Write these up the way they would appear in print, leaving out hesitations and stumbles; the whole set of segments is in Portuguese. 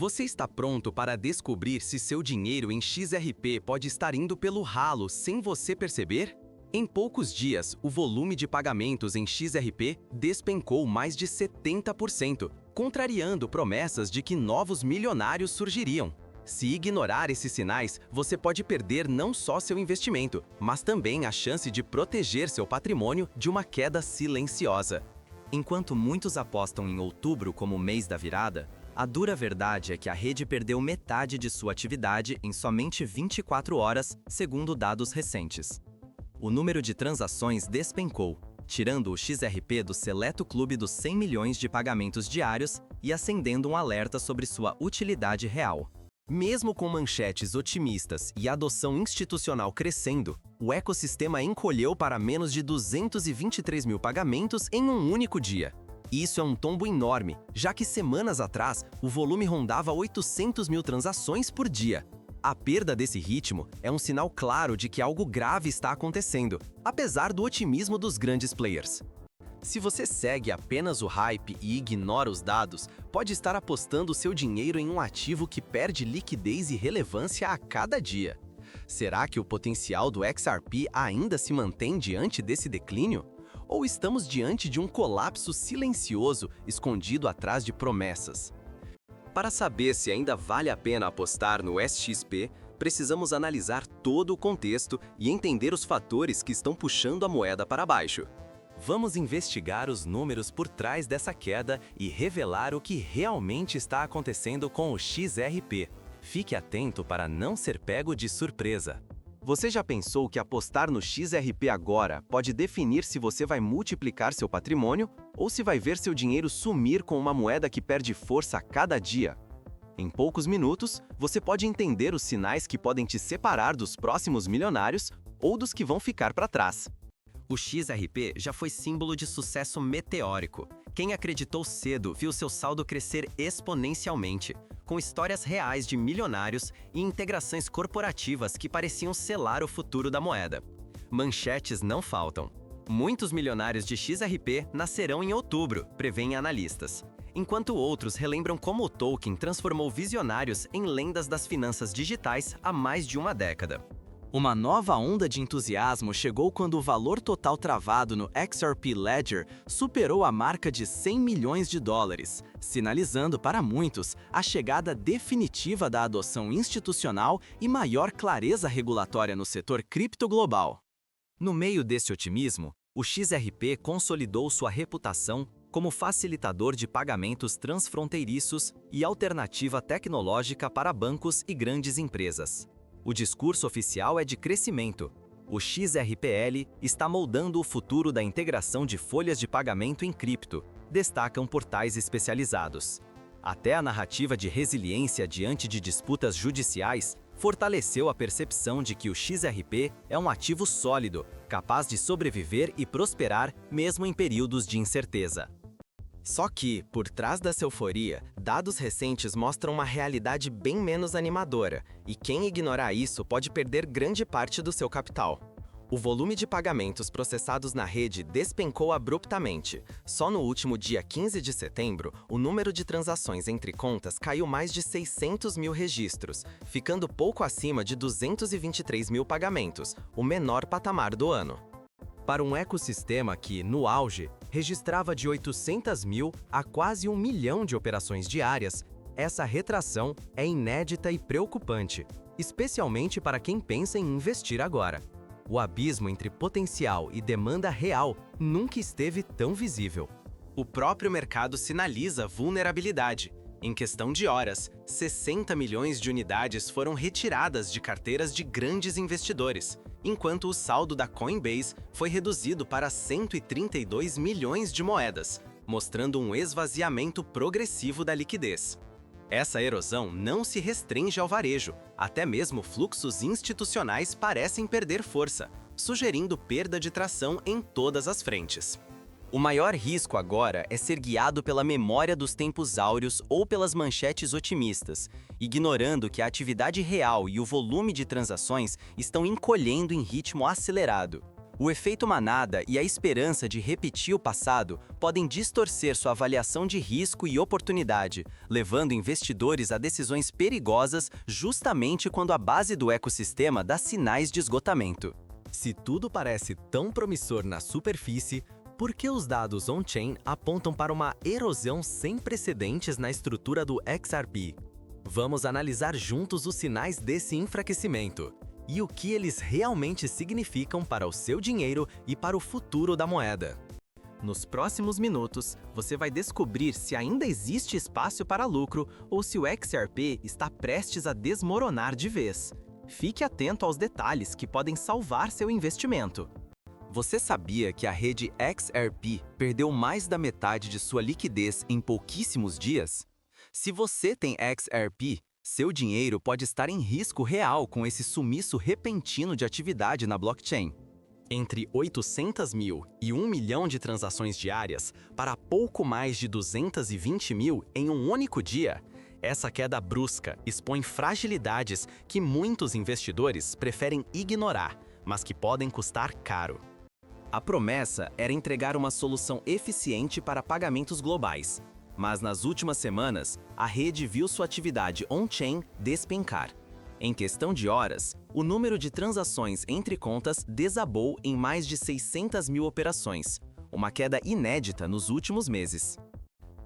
Você está pronto para descobrir se seu dinheiro em XRP pode estar indo pelo ralo sem você perceber? Em poucos dias, o volume de pagamentos em XRP despencou mais de 70%, contrariando promessas de que novos milionários surgiriam. Se ignorar esses sinais, você pode perder não só seu investimento, mas também a chance de proteger seu patrimônio de uma queda silenciosa. Enquanto muitos apostam em outubro como o mês da virada, a dura verdade é que a rede perdeu metade de sua atividade em somente 24 horas, segundo dados recentes. O número de transações despencou, tirando o XRP do seleto clube dos 100 milhões de pagamentos diários e acendendo um alerta sobre sua utilidade real. Mesmo com manchetes otimistas e adoção institucional crescendo, o ecossistema encolheu para menos de 223 mil pagamentos em um único dia. Isso é um tombo enorme, já que semanas atrás o volume rondava 800 mil transações por dia. A perda desse ritmo é um sinal claro de que algo grave está acontecendo, apesar do otimismo dos grandes players. Se você segue apenas o hype e ignora os dados, pode estar apostando seu dinheiro em um ativo que perde liquidez e relevância a cada dia. Será que o potencial do XRP ainda se mantém diante desse declínio? Ou estamos diante de um colapso silencioso escondido atrás de promessas? Para saber se ainda vale a pena apostar no SXP, precisamos analisar todo o contexto e entender os fatores que estão puxando a moeda para baixo. Vamos investigar os números por trás dessa queda e revelar o que realmente está acontecendo com o XRP. Fique atento para não ser pego de surpresa. Você já pensou que apostar no XRP agora pode definir se você vai multiplicar seu patrimônio ou se vai ver seu dinheiro sumir com uma moeda que perde força a cada dia? Em poucos minutos, você pode entender os sinais que podem te separar dos próximos milionários ou dos que vão ficar para trás. O XRP já foi símbolo de sucesso meteórico. Quem acreditou cedo viu seu saldo crescer exponencialmente, com histórias reais de milionários e integrações corporativas que pareciam selar o futuro da moeda. Manchetes não faltam. Muitos milionários de XRP nascerão em outubro, prevêem analistas, enquanto outros relembram como o token transformou visionários em lendas das finanças digitais há mais de uma década. Uma nova onda de entusiasmo chegou quando o valor total travado no XRP Ledger superou a marca de 100 milhões de dólares, sinalizando para muitos a chegada definitiva da adoção institucional e maior clareza regulatória no setor cripto global. No meio desse otimismo, o XRP consolidou sua reputação como facilitador de pagamentos transfronteiriços e alternativa tecnológica para bancos e grandes empresas. O discurso oficial é de crescimento. O XRPL está moldando o futuro da integração de folhas de pagamento em cripto, destacam portais especializados. Até a narrativa de resiliência diante de disputas judiciais fortaleceu a percepção de que o XRP é um ativo sólido, capaz de sobreviver e prosperar mesmo em períodos de incerteza. Só que, por trás dessa euforia, dados recentes mostram uma realidade bem menos animadora, e quem ignorar isso pode perder grande parte do seu capital. O volume de pagamentos processados na rede despencou abruptamente. Só no último dia 15 de setembro, o número de transações entre contas caiu mais de 600 mil registros, ficando pouco acima de 223 mil pagamentos, o menor patamar do ano. Para um ecossistema que, no auge, registrava de 800 mil a quase 1 milhão de operações diárias, essa retração é inédita e preocupante, especialmente para quem pensa em investir agora. O abismo entre potencial e demanda real nunca esteve tão visível. O próprio mercado sinaliza vulnerabilidade. Em questão de horas, 60 milhões de unidades foram retiradas de carteiras de grandes investidores, enquanto o saldo da Coinbase foi reduzido para 132 milhões de moedas, mostrando um esvaziamento progressivo da liquidez. Essa erosão não se restringe ao varejo, até mesmo fluxos institucionais parecem perder força, sugerindo perda de tração em todas as frentes. O maior risco agora é ser guiado pela memória dos tempos áureos ou pelas manchetes otimistas, ignorando que a atividade real e o volume de transações estão encolhendo em ritmo acelerado. O efeito manada e a esperança de repetir o passado podem distorcer sua avaliação de risco e oportunidade, levando investidores a decisões perigosas justamente quando a base do ecossistema dá sinais de esgotamento. Se tudo parece tão promissor na superfície, por que os dados on-chain apontam para uma erosão sem precedentes na estrutura do XRP? Vamos analisar juntos os sinais desse enfraquecimento e o que eles realmente significam para o seu dinheiro e para o futuro da moeda. Nos próximos minutos, você vai descobrir se ainda existe espaço para lucro ou se o XRP está prestes a desmoronar de vez. Fique atento aos detalhes que podem salvar seu investimento. Você sabia que a rede XRP perdeu mais da metade de sua liquidez em pouquíssimos dias? Se você tem XRP, seu dinheiro pode estar em risco real com esse sumiço repentino de atividade na blockchain. Entre 800 mil e 1 milhão de transações diárias para pouco mais de 220 mil em um único dia, essa queda brusca expõe fragilidades que muitos investidores preferem ignorar, mas que podem custar caro. A promessa era entregar uma solução eficiente para pagamentos globais, mas nas últimas semanas, a rede viu sua atividade on-chain despencar. Em questão de horas, o número de transações entre contas desabou em mais de 600 mil operações, uma queda inédita nos últimos meses.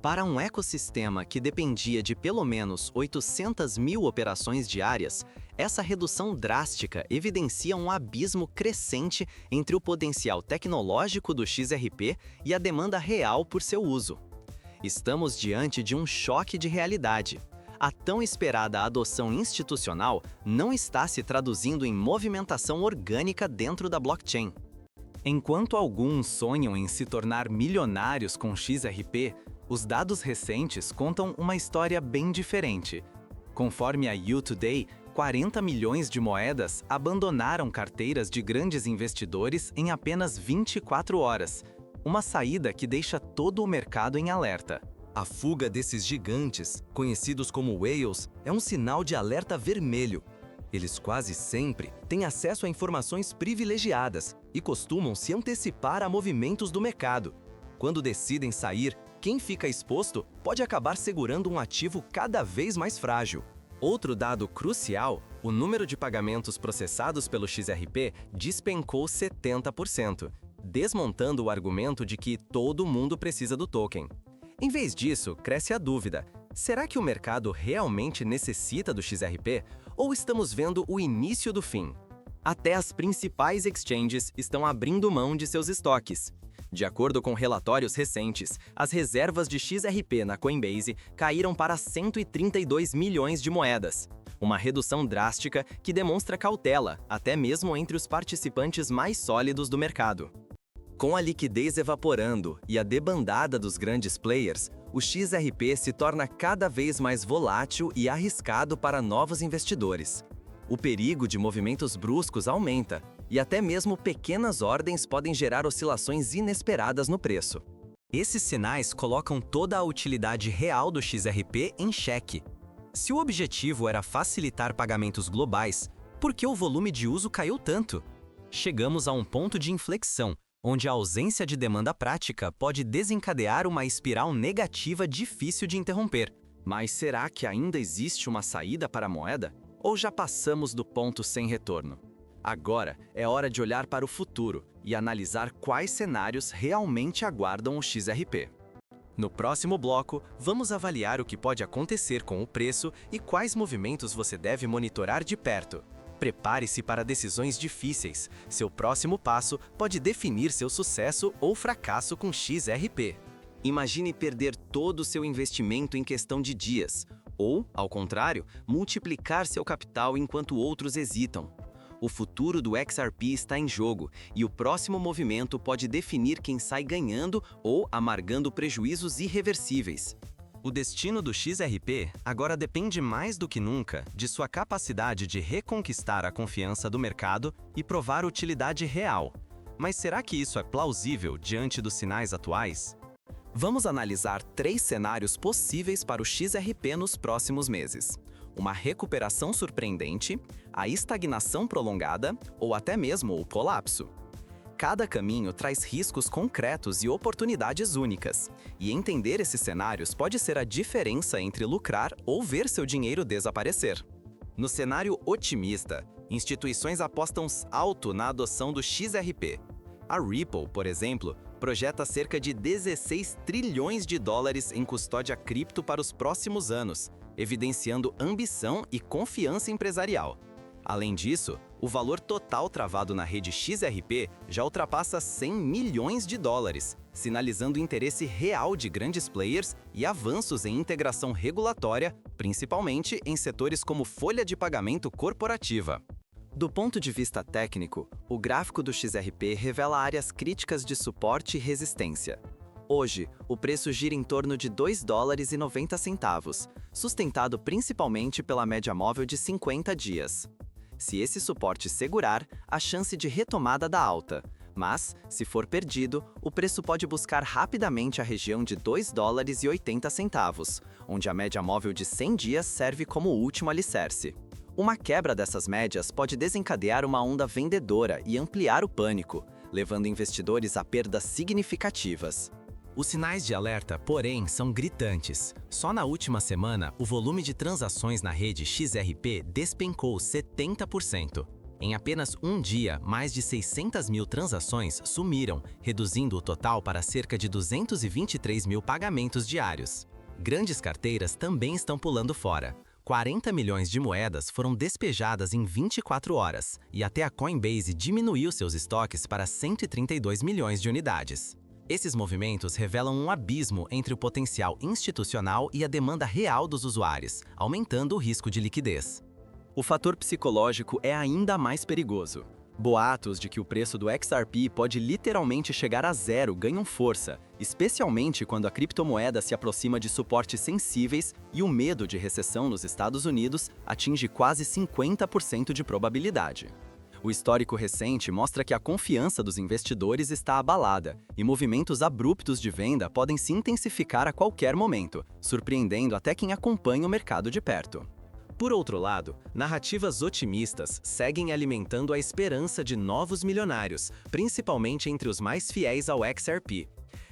Para um ecossistema que dependia de pelo menos 800 mil operações diárias, essa redução drástica evidencia um abismo crescente entre o potencial tecnológico do XRP e a demanda real por seu uso. Estamos diante de um choque de realidade. A tão esperada adoção institucional não está se traduzindo em movimentação orgânica dentro da blockchain. Enquanto alguns sonham em se tornar milionários com XRP, os dados recentes contam uma história bem diferente. Conforme a U-Today, 40 milhões de moedas abandonaram carteiras de grandes investidores em apenas 24 horas. Uma saída que deixa todo o mercado em alerta. A fuga desses gigantes, conhecidos como whales, é um sinal de alerta vermelho. Eles quase sempre têm acesso a informações privilegiadas e costumam se antecipar a movimentos do mercado. Quando decidem sair, quem fica exposto pode acabar segurando um ativo cada vez mais frágil. Outro dado crucial, o número de pagamentos processados pelo XRP despencou 70%. Desmontando o argumento de que todo mundo precisa do token. Em vez disso, cresce a dúvida: será que o mercado realmente necessita do XRP ou estamos vendo o início do fim? Até as principais exchanges estão abrindo mão de seus estoques. De acordo com relatórios recentes, as reservas de XRP na Coinbase caíram para 132 milhões de moedas. Uma redução drástica que demonstra cautela, até mesmo entre os participantes mais sólidos do mercado. Com a liquidez evaporando e a debandada dos grandes players, o XRP se torna cada vez mais volátil e arriscado para novos investidores. O perigo de movimentos bruscos aumenta, e até mesmo pequenas ordens podem gerar oscilações inesperadas no preço. Esses sinais colocam toda a utilidade real do XRP em xeque. Se o objetivo era facilitar pagamentos globais, por que o volume de uso caiu tanto? Chegamos a um ponto de inflexão, onde a ausência de demanda prática pode desencadear uma espiral negativa difícil de interromper. Mas será que ainda existe uma saída para a moeda? Ou já passamos do ponto sem retorno? Agora é hora de olhar para o futuro e analisar quais cenários realmente aguardam o XRP. No próximo bloco, vamos avaliar o que pode acontecer com o preço e quais movimentos você deve monitorar de perto. Prepare-se para decisões difíceis. Seu próximo passo pode definir seu sucesso ou fracasso com XRP. Imagine perder todo o seu investimento em questão de dias, ou, ao contrário, multiplicar seu capital enquanto outros hesitam. O futuro do XRP está em jogo e o próximo movimento pode definir quem sai ganhando ou amargando prejuízos irreversíveis. O destino do XRP agora depende mais do que nunca de sua capacidade de reconquistar a confiança do mercado e provar utilidade real. Mas será que isso é plausível diante dos sinais atuais? Vamos analisar 3 cenários possíveis para o XRP nos próximos meses: uma recuperação surpreendente, a estagnação prolongada ou até mesmo o colapso. Cada caminho traz riscos concretos e oportunidades únicas. E entender esses cenários pode ser a diferença entre lucrar ou ver seu dinheiro desaparecer. No cenário otimista, instituições apostam alto na adoção do XRP. A Ripple, por exemplo, projeta cerca de 16 trilhões de dólares em custódia cripto para os próximos anos, evidenciando ambição e confiança empresarial. Além disso, o valor total travado na rede XRP já ultrapassa 100 milhões de dólares, sinalizando interesse real de grandes players e avanços em integração regulatória, principalmente em setores como folha de pagamento corporativa. Do ponto de vista técnico, o gráfico do XRP revela áreas críticas de suporte e resistência. Hoje, o preço gira em torno de $2,90, sustentado principalmente pela média móvel de 50 dias. Se esse suporte segurar, há chance de retomada da alta, mas, se for perdido, o preço pode buscar rapidamente a região de $2,80, onde a média móvel de 100 dias serve como último alicerce. Uma quebra dessas médias pode desencadear uma onda vendedora e ampliar o pânico, levando investidores a perdas significativas. Os sinais de alerta, porém, são gritantes. Só na última semana, o volume de transações na rede XRP despencou 70%. Em apenas um dia, mais de 600 mil transações sumiram, reduzindo o total para cerca de 223 mil pagamentos diários. Grandes carteiras também estão pulando fora. 40 milhões de moedas foram despejadas em 24 horas, e até a Coinbase diminuiu seus estoques para 132 milhões de unidades. Esses movimentos revelam um abismo entre o potencial institucional e a demanda real dos usuários, aumentando o risco de liquidez. O fator psicológico é ainda mais perigoso. Boatos de que o preço do XRP pode literalmente chegar a zero ganham força, especialmente quando a criptomoeda se aproxima de suportes sensíveis e o medo de recessão nos Estados Unidos atinge quase 50% de probabilidade. O histórico recente mostra que a confiança dos investidores está abalada e movimentos abruptos de venda podem se intensificar a qualquer momento, surpreendendo até quem acompanha o mercado de perto. Por outro lado, narrativas otimistas seguem alimentando a esperança de novos milionários, principalmente entre os mais fiéis ao XRP.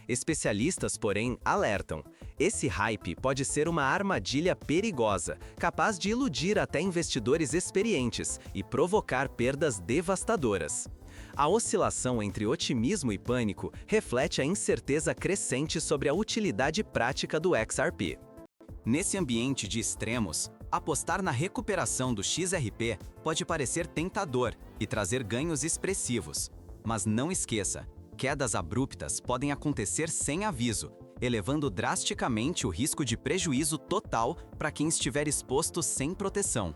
Especialistas, porém, alertam. Esse hype pode ser uma armadilha perigosa, capaz de iludir até investidores experientes e provocar perdas devastadoras. A oscilação entre otimismo e pânico reflete a incerteza crescente sobre a utilidade prática do XRP. Nesse ambiente de extremos, apostar na recuperação do XRP pode parecer tentador e trazer ganhos expressivos. Mas não esqueça, quedas abruptas podem acontecer sem aviso, elevando drasticamente o risco de prejuízo total para quem estiver exposto sem proteção.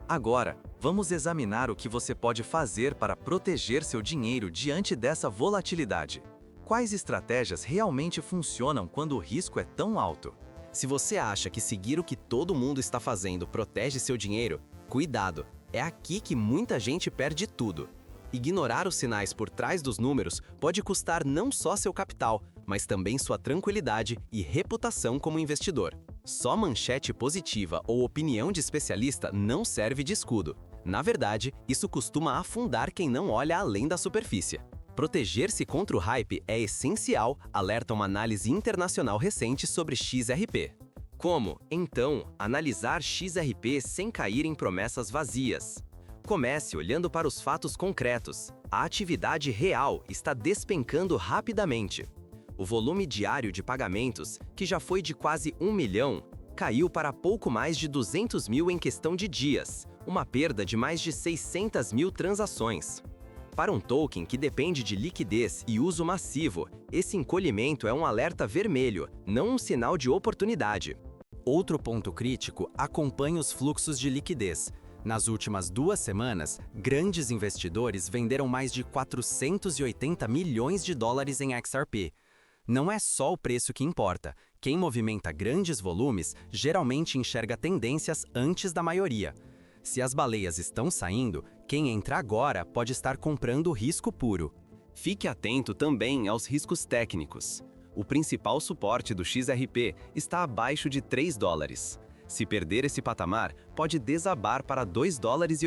Agora, vamos examinar o que você pode fazer para proteger seu dinheiro diante dessa volatilidade. Quais estratégias realmente funcionam quando o risco é tão alto? Se você acha que seguir o que todo mundo está fazendo protege seu dinheiro, cuidado, é aqui que muita gente perde tudo. Ignorar os sinais por trás dos números pode custar não só seu capital, mas também sua tranquilidade e reputação como investidor. Só manchete positiva ou opinião de especialista não serve de escudo. Na verdade, isso costuma afundar quem não olha além da superfície. Proteger-se contra o hype é essencial, alerta uma análise internacional recente sobre XRP. Como, então, analisar XRP sem cair em promessas vazias? Comece olhando para os fatos concretos. A atividade real está despencando rapidamente. O volume diário de pagamentos, que já foi de quase 1 milhão, caiu para pouco mais de 200 mil em questão de dias, uma perda de mais de 600 mil transações. Para um token que depende de liquidez e uso massivo, esse encolhimento é um alerta vermelho, não um sinal de oportunidade. Outro ponto crítico acompanha os fluxos de liquidez. Nas últimas 2 semanas, grandes investidores venderam mais de 480 milhões de dólares em XRP. Não é só o preço que importa. Quem movimenta grandes volumes geralmente enxerga tendências antes da maioria. Se as baleias estão saindo, quem entra agora pode estar comprando risco puro. Fique atento também aos riscos técnicos. O principal suporte do XRP está abaixo de 3 dólares. Se perder esse patamar, pode desabar para 2,80 dólares.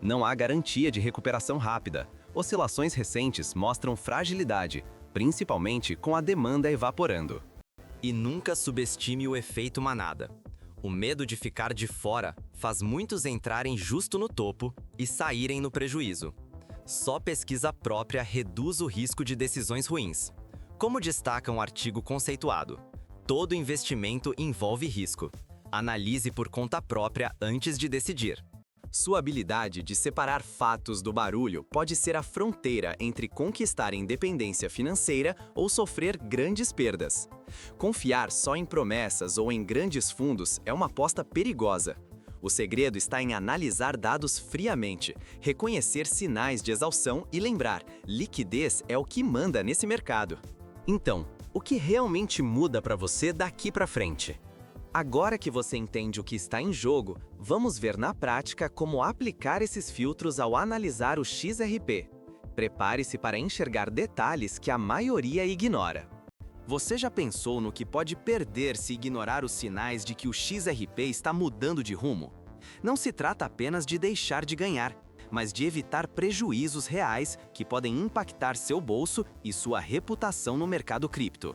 Não há garantia de recuperação rápida. Oscilações recentes mostram fragilidade, principalmente com a demanda evaporando. E nunca subestime o efeito manada. O medo de ficar de fora faz muitos entrarem justo no topo e saírem no prejuízo. Só pesquisa própria reduz o risco de decisões ruins. Como destaca um artigo conceituado, todo investimento envolve risco. Analise por conta própria antes de decidir. Sua habilidade de separar fatos do barulho pode ser a fronteira entre conquistar independência financeira ou sofrer grandes perdas. Confiar só em promessas ou em grandes fundos é uma aposta perigosa. O segredo está em analisar dados friamente, reconhecer sinais de exaustão e lembrar, liquidez é o que manda nesse mercado. Então, o que realmente muda para você daqui para frente? Agora que você entende o que está em jogo, vamos ver na prática como aplicar esses filtros ao analisar o XRP. Prepare-se para enxergar detalhes que a maioria ignora. Você já pensou no que pode perder se ignorar os sinais de que o XRP está mudando de rumo? Não se trata apenas de deixar de ganhar, mas de evitar prejuízos reais que podem impactar seu bolso e sua reputação no mercado cripto.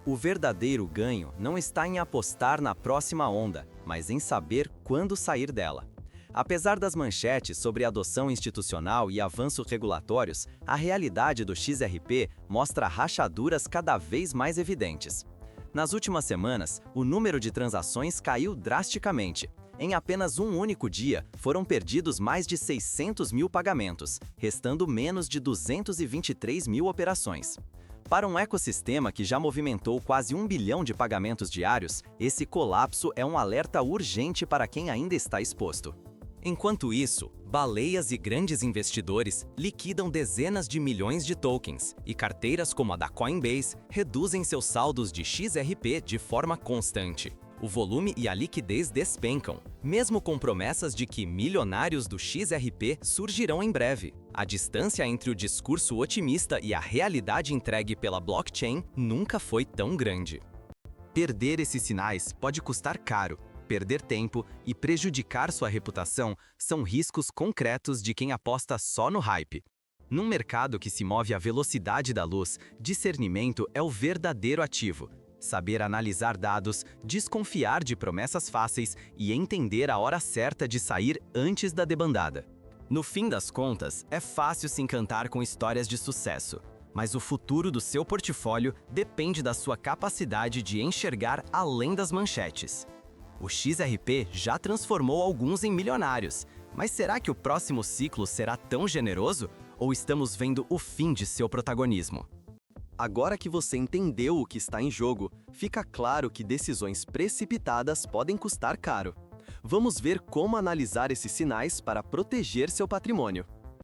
O verdadeiro ganho não está em apostar na próxima onda, mas em saber quando sair dela. Apesar das manchetes sobre adoção institucional e avanços regulatórios, a realidade do XRP mostra rachaduras cada vez mais evidentes. Nas últimas semanas, o número de transações caiu drasticamente. Em apenas um único dia, foram perdidos mais de 600 mil pagamentos, restando menos de 223 mil operações. Para um ecossistema que já movimentou quase 1 bilhão de pagamentos diários, esse colapso é um alerta urgente para quem ainda está exposto. Enquanto isso, baleias e grandes investidores liquidam dezenas de milhões de tokens, e carteiras como a da Coinbase reduzem seus saldos de XRP de forma constante. O volume e a liquidez despencam, mesmo com promessas de que milionários do XRP surgirão em breve. A distância entre o discurso otimista e a realidade entregue pela blockchain nunca foi tão grande. Perder esses sinais pode custar caro. Perder tempo e prejudicar sua reputação são riscos concretos de quem aposta só no hype. Num mercado que se move à velocidade da luz, discernimento é o verdadeiro ativo. Saber analisar dados, desconfiar de promessas fáceis e entender a hora certa de sair antes da debandada. No fim das contas, é fácil se encantar com histórias de sucesso, mas o futuro do seu portfólio depende da sua capacidade de enxergar além das manchetes. O XRP já transformou alguns em milionários, mas será que o próximo ciclo será tão generoso? Ou estamos vendo o fim de seu protagonismo? Agora que você entendeu o que está em jogo, fica claro que decisões precipitadas podem custar caro. Vamos ver como analisar esses sinais para proteger seu patrimônio.